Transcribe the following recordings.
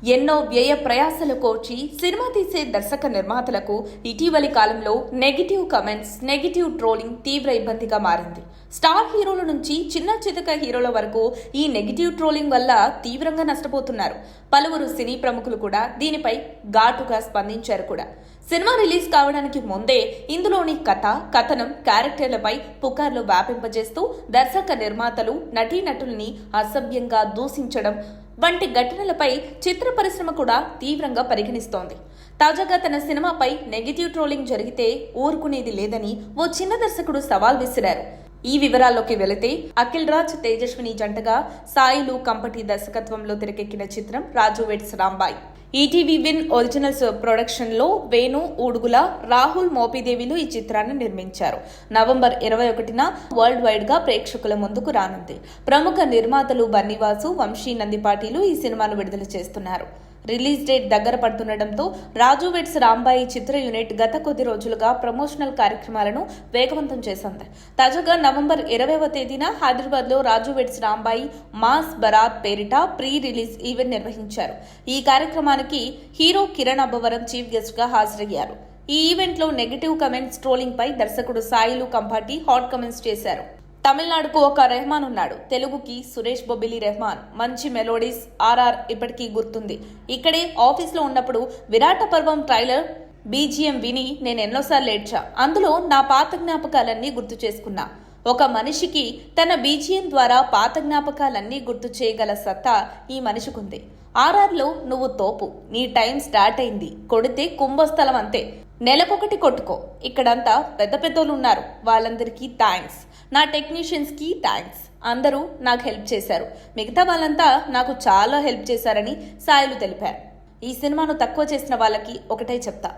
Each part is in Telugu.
ఎన్నో వ్యయ ప్రయాసలు కోర్చి సినిమా తీసే దర్శక నిర్మాతలకు ఇటీవలి కాలంలో నెగిటివ్ కమెంట్స్, నెగిటివ్ ట్రోలింగ్ తీవ్ర ఇబ్బందిగా మారింది. స్టార్ హీరోల నుంచి చిన్న చితక హీరోల వరకు ఈ నెగిటివ్ ట్రోలింగ్ వల్ల తీవ్రంగా నష్టపోతున్నారు. పలువురు సినీ ప్రముఖులు కూడా దీనిపై ఘాటుగా స్పందించారు కూడా. సినిమా రిలీజ్ కావడానికి ముందే ఇందులోని కథ, కథనం, క్యారెక్టర్లపై పుకార్లు వ్యాపింపజేస్తూ దర్శక నిర్మాతలు, నటీనటుల్ని అసభ్యంగా దూషించడం వంటి ఘటనలపై చిత్ర పరిశ్రమ కూడా తీవ్రంగా పరిగణిస్తోంది. తాజాగా తన సినిమాపై నెగిటివ్ ట్రోలింగ్ జరిగితే ఊరుకునేది లేదని ఓ చిన్న దర్శకుడు సవాల్ విసిరారు. ఈ వివరాల్లోకి వెళితే అఖిల్ రాజ్, తేజస్విని జంటగా సాయిలు కంపటి దర్శకత్వంలో తెరకెక్కిన చిత్రం Raju weds Rambai. ETV win originals production లో వేణు ఊడుగుల, రాహుల్ మోపిదేవిలు ఈ చిత్రాన్ని నిర్మించారు. నవంబర్ 21న వరల్డ్ వైడ్ గా ప్రేక్షకుల ముందుకు రానుంది. ప్రముఖ నిర్మాతలు బన్నీవాసు, వంశీ నందిపాటిలు ఈ సినిమాను విడుదల చేస్తున్నారు. రిలీజ్ డేట్ దగ్గర పడుతుండటంతో రాజు వెడ్స్ రాంబాయి చిత్ర యూనిట్ గత కొద్ది రోజులుగా ప్రమోషనల్ కార్యక్రమాలను వేగవంతం చేసింది. తాజాగా నవంబర్ 20వ తేదీన హైదరాబాద్ లో రాజు వెడ్స్ రాంబాయి మాస్ బరాత్ పేరిట ప్రీ రిలీజ్ ఈవెంట్ నిర్వహించారు. ఈ కార్యక్రమానికి hero Kiran Abbavaram chief guest గా హాజరయ్యారు. ఈ ఈవెంట్ లో నెగిటివ్ కమెంట్స్, ట్రోలింగ్ పై దర్శకుడు సాయిలు కంపాటి హాట్ కమెంట్స్ చేశారు. తమిళనాడుకు ఒక రెహమాన్ ఉన్నాడు, తెలుగుకి సురేష్ బొబ్బిలి రెహమాన్. మంచి మెలోడీస్, ఆర్ఆర్ ఇప్పటికీ గుర్తుంది. ఇక్కడే ఆఫీస్లో ఉన్నప్పుడు విరాట పర్వం ట్రైలర్ బీజిఎం విని నేను ఎన్నోసార్లు ఏడ్చా. అందులో నా పాత జ్ఞాపకాలన్నీ గుర్తు చేసుకున్నా. ఒక మనిషికి తన బీజిఎం ద్వారా పాత జ్ఞాపకాలన్నీ గుర్తు చేయగల సత్తా ఈ మనిషికుంది. ఆర్ఆర్లో నువ్వు తోపు, నీ టైం స్టార్ట్ అయింది, కొడితే కుంభస్థలం అంతే, నెలకొకటి కొట్టుకో. ఇక్కడంతా పెద్ద పెద్దోళ్ళు ఉన్నారు, వాళ్ళందరికీ థ్యాంక్స్. నా టెక్నీషియన్స్ కి థ్యాంక్స్. అందరూ నాకు హెల్ప్ చేశారు, మిగతా వాళ్ళంతా నాకు చాలా హెల్ప్ చేశారని సాయిలు తెలిపారు. ఈ సినిమాను తక్కువ చేసిన వాళ్ళకి ఒకటే చెప్తా,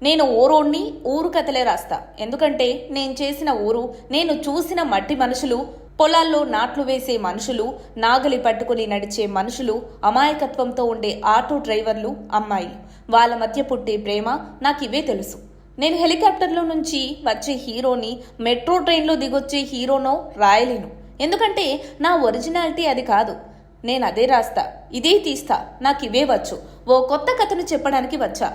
నేను ఊరోణ్ణి, ఊరు కథలే రాస్తా. ఎందుకంటే నేను చేసిన ఊరు, నేను చూసిన మట్టి మనుషులు, పొలాల్లో నాట్లు వేసే మనుషులు, నాగలి పట్టుకుని నడిచే మనుషులు, అమాయకత్వంతో ఉండే ఆటో డ్రైవర్లు, అమ్మాయిలు, వాళ్ళ మధ్య పుట్టే ప్రేమ నాకు ఇవే తెలుసు. నేను హెలికాప్టర్లో నుంచి వచ్చే హీరోని మెట్రో ట్రైన్లో దిగొచ్చే హీరోనో రాయలేను. ఎందుకంటే నా ఒరిజినాలిటీ అది కాదు. నేను అదే రాస్తా, ఇదే తీస్తా, నాకు ఇవే వచ్చు. ఓ కొత్త కథను చెప్పడానికి వచ్చా.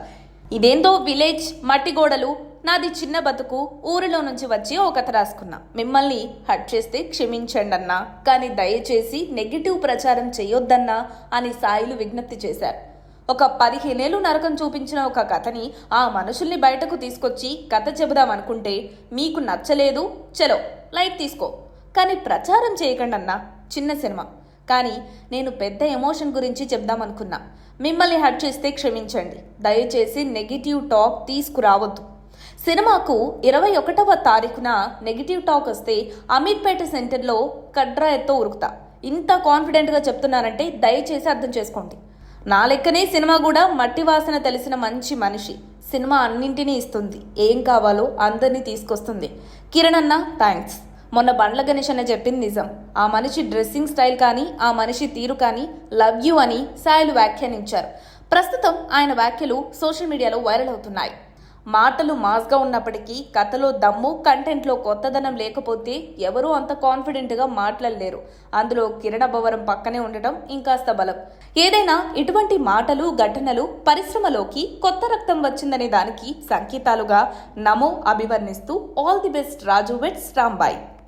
ఇదేందో విలేజ్, మట్టి గోడలు, నాది చిన్న బతుకు, ఊరిలో నుంచి వచ్చి ఓ కథ రాసుకున్నా. మిమ్మల్ని హర్ట్ చేస్తే క్షమించండి అన్నా, కానీ దయచేసి నెగిటివ్ ప్రచారం చేయొద్దన్నా అని సాయిలు విజ్ఞప్తి చేశారు. ఒక 15 ఏళ్ళు నరకం చూపించిన ఒక కథని ఆ మనుషుల్ని బయటకు తీసుకొచ్చి కథ చెబుదామనుకుంటే మీకు నచ్చలేదు, చలో లైట్ తీసుకో, కానీ ప్రచారం చేయకండి అన్నా. చిన్న సినిమా, కానీ నేను పెద్ద ఎమోషన్ గురించి చెప్దామనుకున్నా. మిమ్మల్ని హర్ట్ చేస్తే క్షమించండి, దయచేసి నెగిటివ్ టాక్ తీసుకురావద్దు. సినిమాకు 21వ తారీఖున నెగిటివ్ టాక్ వస్తే అమీర్పేట సెంటర్లో కడ్రాయతో ఉరుకుతా. ఇంత కాన్ఫిడెంట్గా చెప్తున్నానంటే దయచేసి అర్థం చేసుకోండి. నా లెక్కనే సినిమా కూడా మట్టి వాసన తెలిసిన మంచి మనిషి. సినిమా అన్నింటినీ ఇస్తుంది, ఏం కావాలో అందరినీ తీసుకొస్తుంది. కిరణ్ అన్న థ్యాంక్స్. మొన్న బండ్ల గణేష్ అన్న చెప్పింది నిజం. ఆ మనిషి డ్రెస్సింగ్ స్టైల్ కానీ, ఆ మనిషి తీరు కానీ లవ్ యూ అని సాయిలు వ్యాఖ్యానించారు. ప్రస్తుతం ఆయన వ్యాఖ్యలు సోషల్ మీడియాలో వైరల్ అవుతున్నాయి. మాటలు మాస్గా ఉన్నప్పటికీ కథలో దమ్ము, కంటెంట్లో కొత్తదనం లేకపోతే ఎవరూ అంత కాన్ఫిడెంట్గా మాట్లాడలేరు. అందులో కిరణ్ అబ్బవరం పక్కనే ఉండటం ఇంకాస్త బలం. ఏదైనా ఇటువంటి మాటలు, ఘటనలు పరిశ్రమలోకి కొత్త రక్తం వచ్చిందనే దానికి సంకేతాలుగా నమో అభివర్ణిస్తూ all the best Raju weds Rambai.